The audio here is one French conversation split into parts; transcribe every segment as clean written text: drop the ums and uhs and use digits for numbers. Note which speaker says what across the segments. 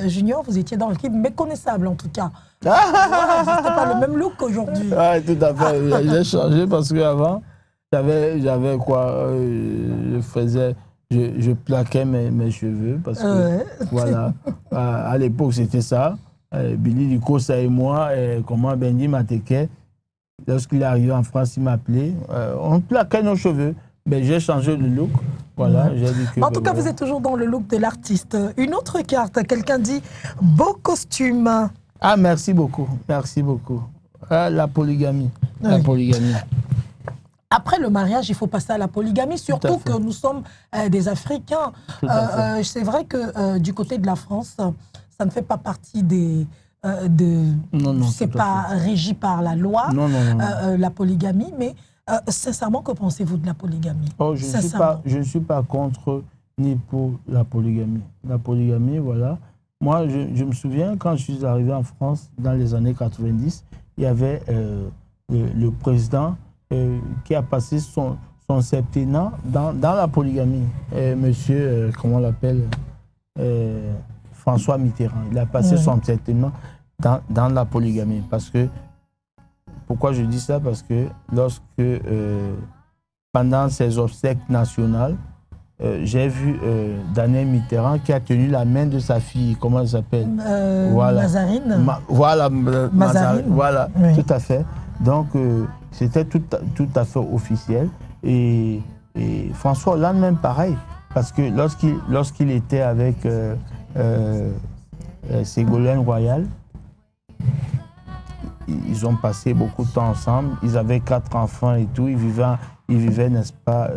Speaker 1: Junior, vous étiez dans l'équipe méconnaissable en tout cas. C'était pas le même look qu'aujourd'hui.
Speaker 2: Oui, tout à fait. J'ai changé parce qu'avant, j'avais quoi, je plaquais mes cheveux parce que, voilà, à l'époque, c'était ça. Billy Licosa et moi, comment Bendy Mateke, lorsqu'il est arrivé en France, il m'appelait. On plaquait nos cheveux. Mais j'ai changé le look. Voilà, j'ai dit que,
Speaker 1: en tout cas, vous êtes toujours dans le look de l'artiste. Une autre carte, quelqu'un dit beau costume.
Speaker 2: Ah, merci beaucoup. Merci beaucoup. Ah, la polygamie. Oui. La polygamie.
Speaker 1: Après le mariage, il faut passer à la polygamie, surtout que nous sommes des Africains. C'est vrai que du côté de la France, ça ne fait pas partie des... non, c'est pas régi par la loi, la polygamie, mais sincèrement, que pensez-vous de la polygamie?
Speaker 2: Je ne suis pas contre ni pour la polygamie. La polygamie, voilà. Moi, je me souviens, quand je suis arrivé en France, dans les années 90, il y avait le président qui a passé son septennat dans la polygamie. Monsieur, comment on l'appelle, François Mitterrand. Il a passé son septennat dans la polygamie. Parce que, pourquoi je dis ça? Parce que lorsque, pendant ses obsèques nationales, j'ai vu Daniel Mitterrand qui a tenu la main de sa fille, comment elle s'appelle?
Speaker 1: Voilà. Mazarine.
Speaker 2: Mazarine. Voilà,
Speaker 1: oui.
Speaker 2: Tout à fait. Donc, c'était tout à fait officiel. Et François Hollande, même pareil. Parce que lorsqu'il était avec Ségolène Royal, ils ont passé beaucoup de temps ensemble. Ils avaient 4 enfants et tout. Ils vivaient, n'est-ce pas,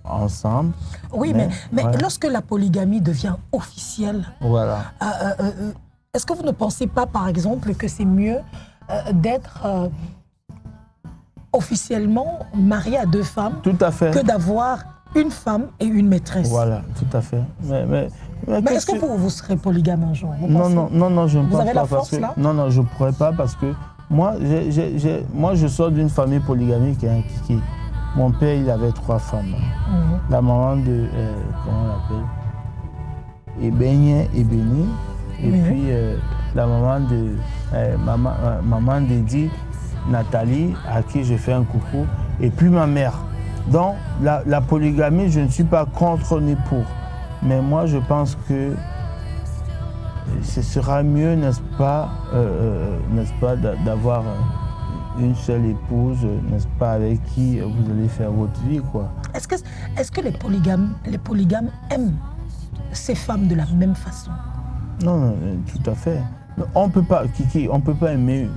Speaker 2: ensemble.
Speaker 1: Oui, mais voilà. Lorsque la polygamie devient officielle,
Speaker 2: voilà.
Speaker 1: Est-ce que vous ne pensez pas, par exemple, que c'est mieux d'être officiellement marié à 2 femmes que d'avoir une femme et une maîtresse?
Speaker 2: Voilà, tout à fait. Mais
Speaker 1: est-ce que vous serez polygame un jour?
Speaker 2: Non, je ne pense pas.
Speaker 1: Vous avez la force, là?
Speaker 2: Non, je ne pourrais pas parce que moi, je sors d'une famille polygamique qui... Mon père, il avait 3 femmes. La maman de, comment on l'appelle, Ebéni. Et puis la maman de, maman d'Eddie, Nathalie, à qui je fais un coucou. Et puis ma mère. Donc, la polygamie, je ne suis pas contre ni pour. Mais moi, je pense que ce sera mieux, n'est-ce pas, d'avoir une seule épouse, n'est-ce pas, avec qui vous allez faire votre vie, quoi.
Speaker 1: Est-ce que les polygames aiment ces femmes de la même façon?
Speaker 2: Non, tout à fait. On peut pas, Kiki, on peut pas aimer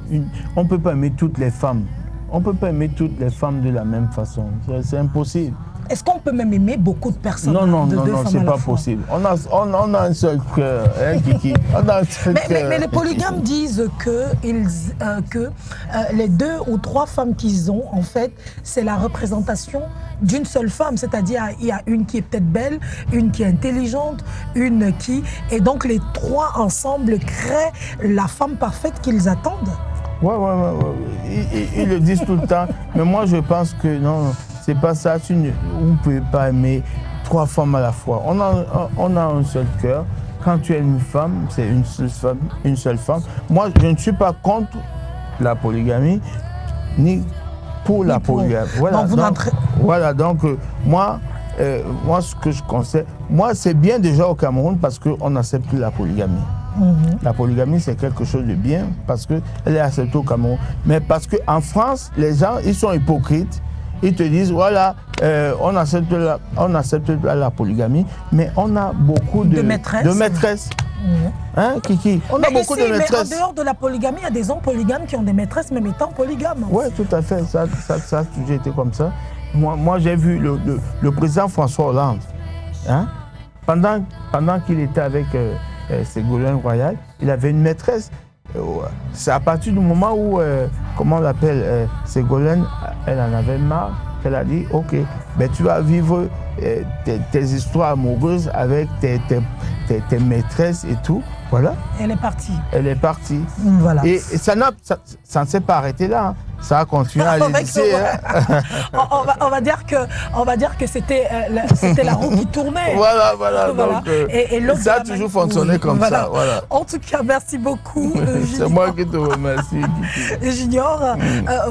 Speaker 2: toutes les femmes. On peut pas aimer toutes les femmes de la même façon. C'est impossible.
Speaker 1: Est-ce qu'on peut même aimer beaucoup de personnes?
Speaker 2: Non, c'est pas possible. On a un seul cœur, hein, Kiki. On a un seul cœur.
Speaker 1: Mais les polygames disent que les 2 ou 3 femmes qu'ils ont, en fait, c'est la représentation d'une seule femme. C'est-à-dire, il y a une qui est peut-être belle, une qui est intelligente, une qui... Et donc, les 3 ensemble créent la femme parfaite qu'ils attendent.
Speaker 2: Ouais. Ils le disent tout le temps. Mais moi, je pense que non... C'est pas ça, vous ne pouvez pas aimer 3 femmes à la fois. On a un seul cœur. Quand tu aimes une femme, c'est une seule femme. Moi, je ne suis pas contre la polygamie, ni pour la polygamie. Voilà, donc moi, ce que je conseille, moi, c'est bien déjà au Cameroun parce qu'on accepte la polygamie. La polygamie, c'est quelque chose de bien parce qu'elle est acceptée au Cameroun. Mais parce qu'en France, les gens, ils sont hypocrites. Ils te disent, voilà, on accepte la polygamie, mais on a beaucoup de maîtresses. Hein, Kiki? On a beaucoup de maîtresses.
Speaker 1: Mais en dehors de la polygamie, il y a des hommes polygames qui ont des maîtresses, même étant polygames.
Speaker 2: Oui, tout à fait. Ça a toujours été comme ça. Moi j'ai vu le président François Hollande. Hein, pendant qu'il était avec Ségolène Royal, il avait une maîtresse. C'est à partir du moment où, comment on l'appelle, Ségolène, elle en avait marre, qu'elle a dit, ok, ben, tu vas vivre tes histoires amoureuses avec tes maîtresses et tout. Voilà.
Speaker 1: Elle est partie.
Speaker 2: Elle est partie.
Speaker 1: Voilà.
Speaker 2: Et ça ne s'est pas arrêté là. Hein. Ça a continué à l'exister.
Speaker 1: On va dire que c'était la roue qui tournait.
Speaker 2: Voilà. Donc,
Speaker 1: et
Speaker 2: ça a toujours fonctionné comme ça. Voilà.
Speaker 1: En tout cas, merci beaucoup.
Speaker 2: C'est moi qui te remercie.
Speaker 1: Junior,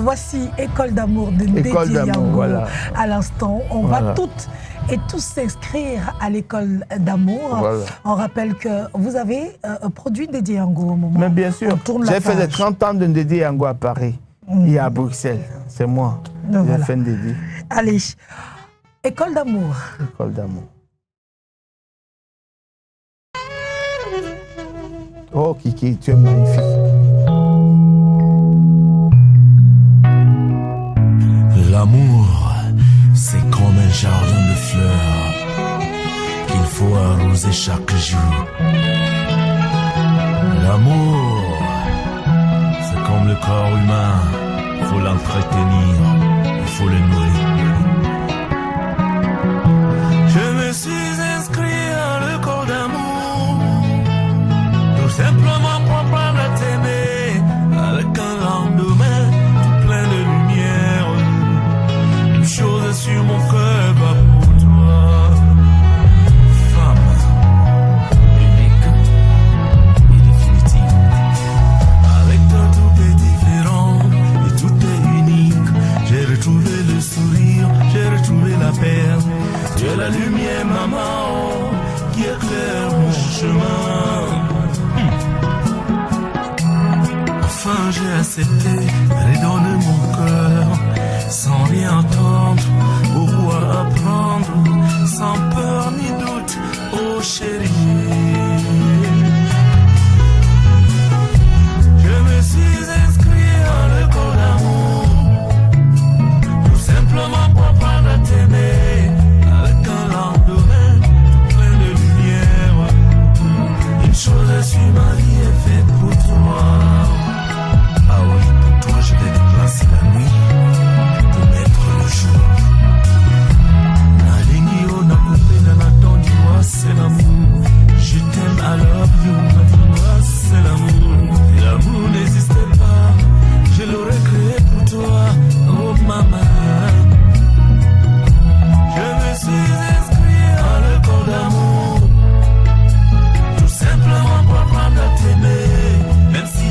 Speaker 1: voici École d'amour de Ndédié Yango.
Speaker 2: Voilà.
Speaker 1: À l'instant, on va toutes et tous s'inscrire à l'école d'amour. Voilà. On rappelle que vous avez produit Ndédié Yango au moment.
Speaker 2: Mais bien sûr, j'ai fait les 30 ans de Ndédié Yango à Paris et à Bruxelles. C'est moi. J'ai fait Ndédié.
Speaker 1: Allez, École d'amour.
Speaker 2: École d'amour. Oh Kiki, tu es magnifique.
Speaker 3: L'amour, c'est comme un jardin de fleurs qu'il faut arroser chaque jour. L'amour, c'est comme le corps humain, il faut l'entretenir, il faut le nourrir. Je me suis inscrit à l'école d'amour, tout simplement pour apprendre à t'aimer, avec un lendemain tout plein de lumière. Une chose sur mon cœur, pas pour toi. Femme, unique et définitive. Avec toi tout est différent et tout est unique. J'ai retrouvé le sourire, j'ai retrouvé la paix. Tu es la lumière, maman, qui éclaire mon chemin. Enfin j'ai accepté, redonner mon cœur, sans rien attendre, pourquoi apprendre, sans peur ni doute, oh chérie. Je me suis inscrit à l'école d'amour, tout simplement pour apprendre à t'aimer, avec un lendemain plein de lumière. Une chose sur ma vie est faite pour toi. Ah oui, pour toi je vais déplacer la nuit pour mettre le jour. Nalingi o nakupe na natondi wa c'est l'amour. Je t'aime alors c'est l'amour. Si l'amour n'existait pas, je l'aurais créé pour toi, oh maman. Je me suis inscrit à l'école d'amour, tout simplement pour apprendre à t'aimer, même si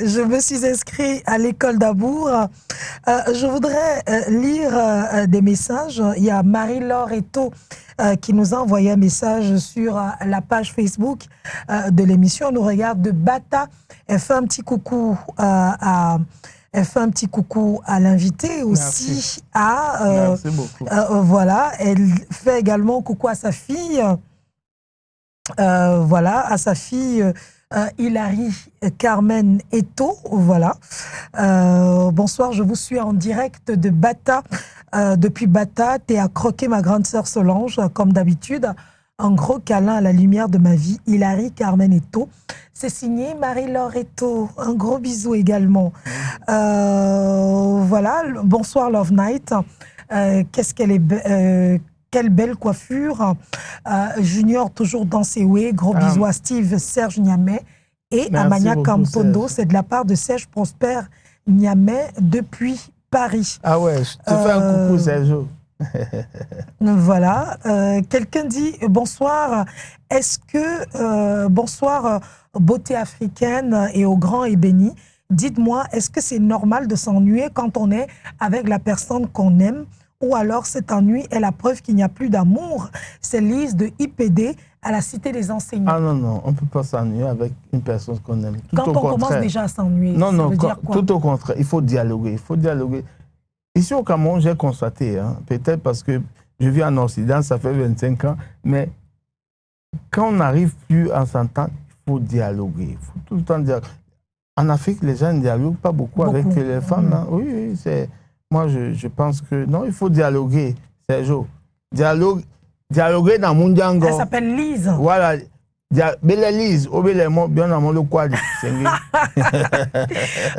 Speaker 1: je me suis inscrit à l'école d'Amour. Je voudrais lire des messages. Il y a Marie-Laure Eto qui nous a envoyé un message sur la page Facebook de l'émission. Elle nous regarde de Bata. Elle fait un petit coucou elle fait un petit coucou à l'invité aussi.
Speaker 2: Merci beaucoup.
Speaker 1: Voilà, elle fait également coucou à sa fille. Voilà, à sa fille Hilary Carmen Eto. Voilà. Bonsoir, je vous suis en direct de Bata. Depuis Bata, t'es à croquer ma grande sœur Solange, comme d'habitude. Un gros câlin à la lumière de ma vie, Hilary Carmen Eto. C'est signé Marie-Laure Eto. Un gros bisou également. Voilà, bonsoir Love Night. Qu'est-ce qu'elle est quelle belle coiffure. Junior toujours dans ses ouées. Gros bisous à Steve Serge Niamey et à Mania Campondo. C'est de la part de Serge Prosper Niamey depuis Paris.
Speaker 2: Ah ouais, je te fais un coucou Sergio.
Speaker 1: Voilà. Quelqu'un dit bonsoir. Est-ce que bonsoir beauté africaine et au grand et béni. Dites-moi, est-ce que c'est normal de s'ennuyer quand on est avec la personne qu'on aime, ou alors cet ennui est la preuve qu'il n'y a plus d'amour? C'est Lise de IPD à la Cité des Enseignants.
Speaker 2: Ah non, non, on ne peut pas s'ennuyer avec une personne qu'on aime.
Speaker 1: Tout quand on commence déjà à s'ennuyer,
Speaker 2: non,
Speaker 1: ça veut dire quoi?
Speaker 2: Tout au contraire, il faut dialoguer. Il faut dialoguer. Ici au Cameroun, j'ai constaté, hein, peut-être parce que je vis en Occident, ça fait 25 ans, mais quand on n'arrive plus à s'entendre, il faut dialoguer. Il faut tout le temps dialoguer. En Afrique, les gens ne dialoguent pas beaucoup avec les femmes. Hein. Oui, oui, c'est... Moi, je pense que... Non, il faut dialoguer, Sergio. Dialoguer dans mon dialogue.
Speaker 1: Elle s'appelle Lise.
Speaker 2: Voilà. Belle Lise, bien dans mon quad.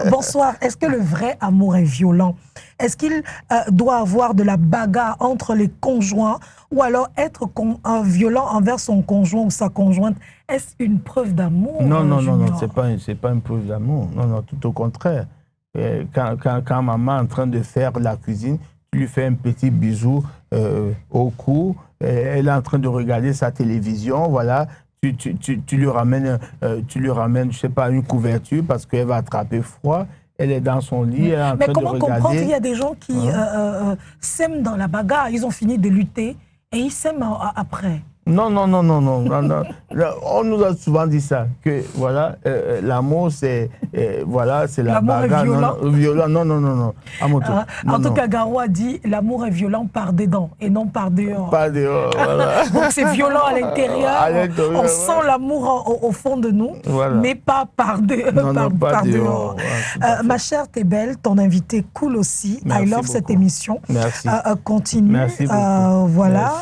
Speaker 1: Bonsoir. Est-ce que le vrai amour est violent? Est-ce qu'il doit avoir de la bagarre entre les conjoints, ou alors être violent envers son conjoint ou sa conjointe? Est-ce une preuve d'amour?
Speaker 2: Non, non, non, non, c'est pas une preuve d'amour. Non, non, tout au contraire. Quand maman est en train de faire la cuisine, tu lui fais un petit bisou au cou, elle est en train de regarder sa télévision, voilà. Tu lui ramènes, je sais pas, une couverture parce qu'elle va attraper froid. Elle est dans son lit, elle est en train de regarder. Mais
Speaker 1: comment comprendre qu'il y a des gens qui s'aiment dans la bagarre? Ils ont fini de lutter et ils s'aiment après.
Speaker 2: Non, non, non, non, non, non, non. On nous a souvent dit ça, que voilà, l'amour, c'est voilà, c'est la bagarre.
Speaker 1: L'amour est
Speaker 2: violent. Non, non, non, non.
Speaker 1: En tout cas, Garou a dit l'amour est violent par dedans et non par dehors.
Speaker 2: Par dehors, voilà.
Speaker 1: Donc c'est violent à l'intérieur. On sent l'amour au fond de nous, voilà. Mais pas par dehors. Ouais, ma chère, t'es belle, ton invité cool aussi.
Speaker 2: Merci
Speaker 1: I love
Speaker 2: beaucoup.
Speaker 1: Cette émission.
Speaker 2: Merci.
Speaker 1: Continue.
Speaker 2: Merci beaucoup.
Speaker 1: Voilà.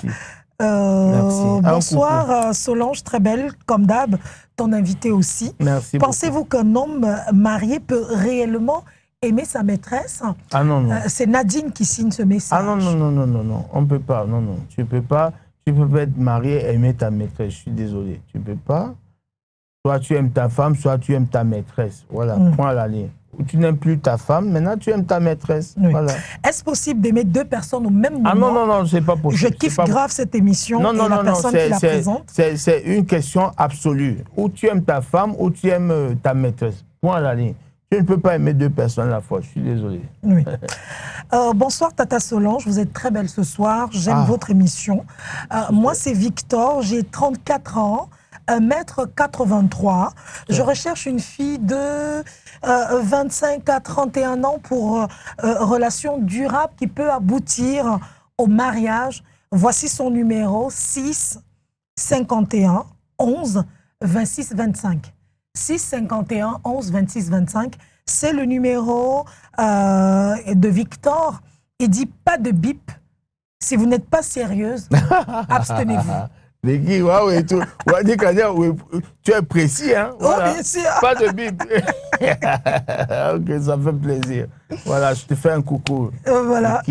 Speaker 2: Merci.
Speaker 1: Bonsoir Solange, très belle comme d'hab, ton invité aussi.
Speaker 2: Merci.
Speaker 1: Pensez-vous qu'un homme marié peut réellement aimer sa maîtresse?
Speaker 2: Ah non, non.
Speaker 1: C'est Nadine qui signe ce message.
Speaker 2: Ah non, non, non, non, non, non, on ne peut pas, non, non, tu peux pas être marié et aimer ta maîtresse, je suis désolé, tu peux pas. Soit tu aimes ta femme, soit tu aimes ta maîtresse, voilà, point à la ligne. Ou tu n'aimes plus ta femme, maintenant tu aimes ta maîtresse. Oui. Voilà.
Speaker 1: Est-ce possible d'aimer deux personnes au même moment?
Speaker 2: Ah non, non, non, c'est pas possible.
Speaker 1: Je kiffe grave cette émission
Speaker 2: non, non,
Speaker 1: et la personne qui la présente.
Speaker 2: C'est une question absolue. Ou tu aimes ta femme, ou tu aimes ta maîtresse. Point à la ligne. Tu ne peux pas aimer deux personnes à la fois, je suis désolé. Oui.
Speaker 1: Bonsoir Tata Solange, vous êtes très belle ce soir, j'aime votre émission. Moi c'est Victor, j'ai 34 ans. 1m83. Je recherche une fille de 25 à 31 ans pour relation durable qui peut aboutir au mariage. Voici son numéro 6 51 11 26 25. 6 51 11 26 25. C'est le numéro de Victor. Il dit pas de bip. Si vous n'êtes pas sérieuse, abstenez-vous.
Speaker 2: Tu es précis, hein? Voilà.
Speaker 1: Oh, bien sûr.
Speaker 2: Pas de bip. Ok, ça fait plaisir. Voilà, je te fais un coucou.
Speaker 1: Voilà.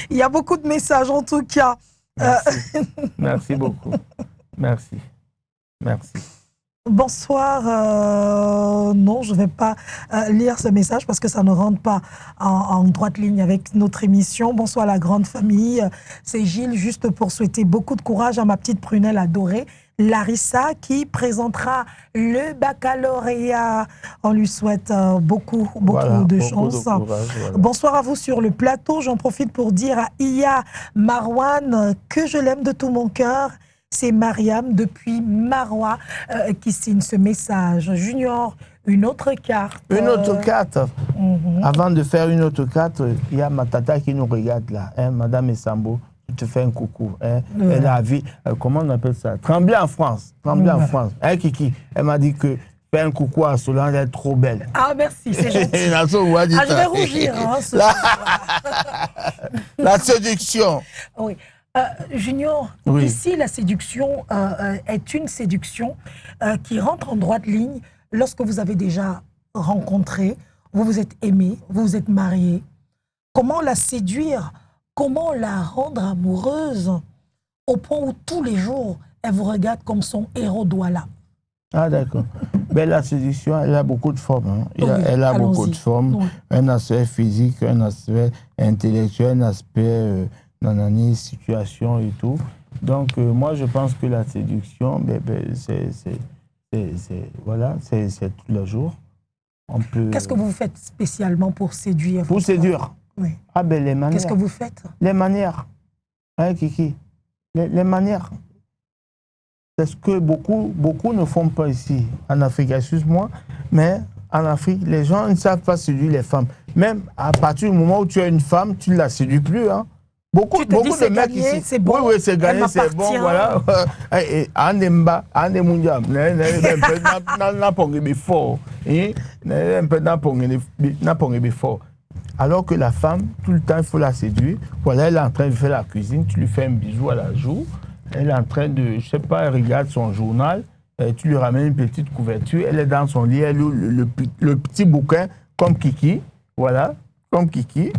Speaker 1: Il y a beaucoup de messages, en tout cas.
Speaker 2: Merci, Merci beaucoup. Merci. Merci.
Speaker 1: Bonsoir. Non, je ne vais pas lire ce message parce que ça ne rentre pas en droite ligne avec notre émission. Bonsoir la grande famille. C'est Gilles, juste pour souhaiter beaucoup de courage à ma petite prunelle adorée. Larissa qui présentera le baccalauréat. On lui souhaite beaucoup de chance.
Speaker 2: De courage, voilà.
Speaker 1: Bonsoir à vous sur le plateau. J'en profite pour dire à Iya Marwan que je l'aime de tout mon cœur. C'est Mariam depuis Marois qui signe ce message. Junior, une autre carte.
Speaker 2: Une autre carte. Avant de faire une autre carte, il y a ma tata qui nous regarde là, hein, Madame Essambo. Je te fais un coucou. Hein. Elle a vu, comment on appelle ça? Trembler en France. Trembler en France. Hein, Kiki, elle m'a dit que fais un coucou à Solange, elle est trop belle.
Speaker 1: Ah, merci, c'est gentil. Je vais rougir. Hein,
Speaker 2: la séduction.
Speaker 1: Oui. Junior,
Speaker 2: oui.
Speaker 1: Ici, la séduction est une séduction qui rentre en droite ligne lorsque vous avez déjà rencontré, vous vous êtes aimé, vous vous êtes marié. Comment la séduire? Comment la rendre amoureuse au point où tous les jours, elle vous regarde comme son héros Douala?
Speaker 2: Ah d'accord. Ben, la séduction, elle a beaucoup de formes. Hein.
Speaker 1: Oui,
Speaker 2: elle a beaucoup de formes.
Speaker 1: Oui.
Speaker 2: Un aspect physique, un aspect intellectuel, un aspect situation et tout. Donc moi, je pense que la séduction, c'est tous les jours.
Speaker 1: Qu'est-ce que vous faites spécialement pour séduire?
Speaker 2: Pour séduire?
Speaker 1: Oui.
Speaker 2: Ah ben les manières.
Speaker 1: Qu'est-ce que vous faites?
Speaker 2: Les manières. Hein, Kiki? Les manières. C'est ce que beaucoup ne font pas ici, en Afrique. Excuse-moi, mais en Afrique, les gens ne savent pas séduire les femmes. Même à partir du moment où tu as une femme, tu ne la séduis plus. Hein. Beaucoup de mecs
Speaker 1: gagné,
Speaker 2: ici.
Speaker 1: C'est bon,
Speaker 2: oui, c'est gagné, c'est bon, voilà. Anemba, Anemundiam, n'a fort. Alors que la femme, tout le temps, il faut la séduire. Voilà, elle est en train de faire la cuisine, tu lui fais un bisou à la joue. Elle est en train de, je sais pas, elle regarde son journal, tu lui ramènes une petite couverture, elle est dans son lit, elle ouvre le petit bouquin, comme Kiki, voilà, comme Kiki.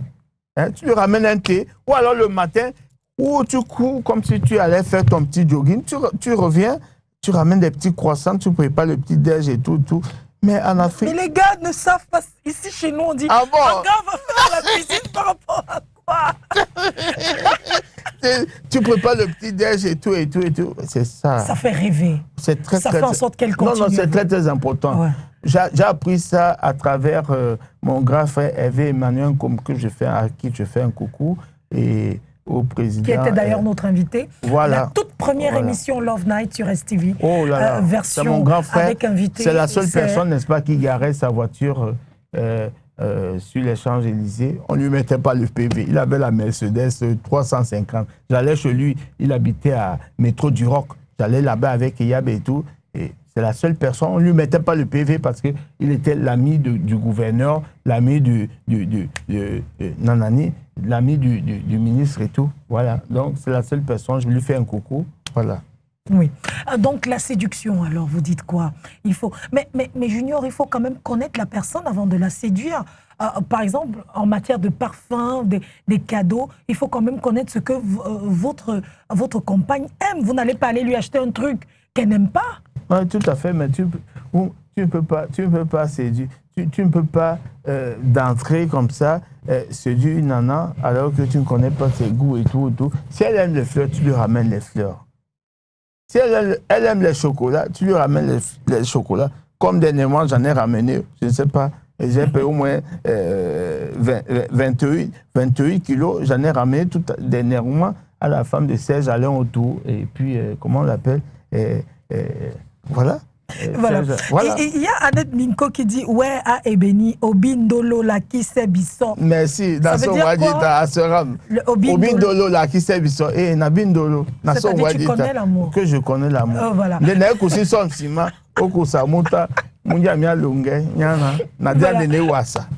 Speaker 2: Hein, tu lui ramènes un thé, ou alors le matin, où tu cours comme si tu allais faire ton petit jogging, tu reviens, tu ramènes des petits croissants, tu prépares le petit déj et tout. Mais en Afrique...
Speaker 1: Mais les gars ne savent pas, ici chez nous on dit,
Speaker 2: ah bon?
Speaker 1: Un gars va faire la cuisine par rapport à quoi?
Speaker 2: Tu prépares le petit déj et tout, c'est ça.
Speaker 1: Ça fait rêver.
Speaker 2: C'est très,
Speaker 1: ça fait en sorte qu'elle continue.
Speaker 2: Non, c'est très important. Ouais. J'ai appris ça à travers mon grand frère Hervé Emmanuel, à qui je fais un coucou, et au président.
Speaker 1: Qui était d'ailleurs notre invité.
Speaker 2: Voilà.
Speaker 1: La toute première émission Love Night sur STV.
Speaker 2: Oh là là.
Speaker 1: Version
Speaker 2: c'est mon grand frère.
Speaker 1: Avec invité.
Speaker 2: C'est la seule personne, n'est-ce pas, qui garait sa voiture sur les Champs-Élysées. On ne lui mettait pas le PV. Il avait la Mercedes 350. J'allais chez lui, il habitait à Métro du Roc. J'allais là-bas avec Yab et tout. Et c'est la seule personne. On ne lui mettait pas le PV parce qu'il était l'ami du gouverneur, l'ami l'ami du ministre et tout. Voilà. Donc, c'est la seule personne. Je lui fais un coucou. Voilà.
Speaker 1: Oui. Donc, la séduction, alors, vous dites quoi? Il faut... Mais Junior, il faut quand même connaître la personne avant de la séduire. Par exemple, en matière de parfum, des cadeaux, il faut quand même connaître ce que votre compagne aime. Vous n'allez pas aller lui acheter un truc qu'elle n'aime pas.
Speaker 2: Oui, tout à fait, mais tu ne peux pas séduire. Tu ne peux pas d'entrer comme ça, séduire une nana alors que tu ne connais pas ses goûts et tout. Si elle aime les fleurs, tu lui ramènes les fleurs. Si elle aime les chocolats, tu lui ramènes les chocolats. Comme dernièrement, j'en ai ramené, je ne sais pas, j'ai payé au moins 28 kilos. J'en ai ramené tout dernièrement à la femme de Serge Alain autour. Et puis, comment on l'appelle? Voilà.
Speaker 1: Voilà. Il y a Annette Minko qui dit ouais à Ebeni Obindolo la qui sait bisson.
Speaker 2: Merci. Naso Wadita Aseram. Obindolo la qui sait bisson. Et Nabindolo. Naso Wadita.
Speaker 1: Tu connais l'amour.
Speaker 2: Que je connais l'amour.
Speaker 1: Voilà.
Speaker 2: Les nègres aussi sont ciment. Okusa muta. Munja mia lunge. Nyana. Nadia de Newasa.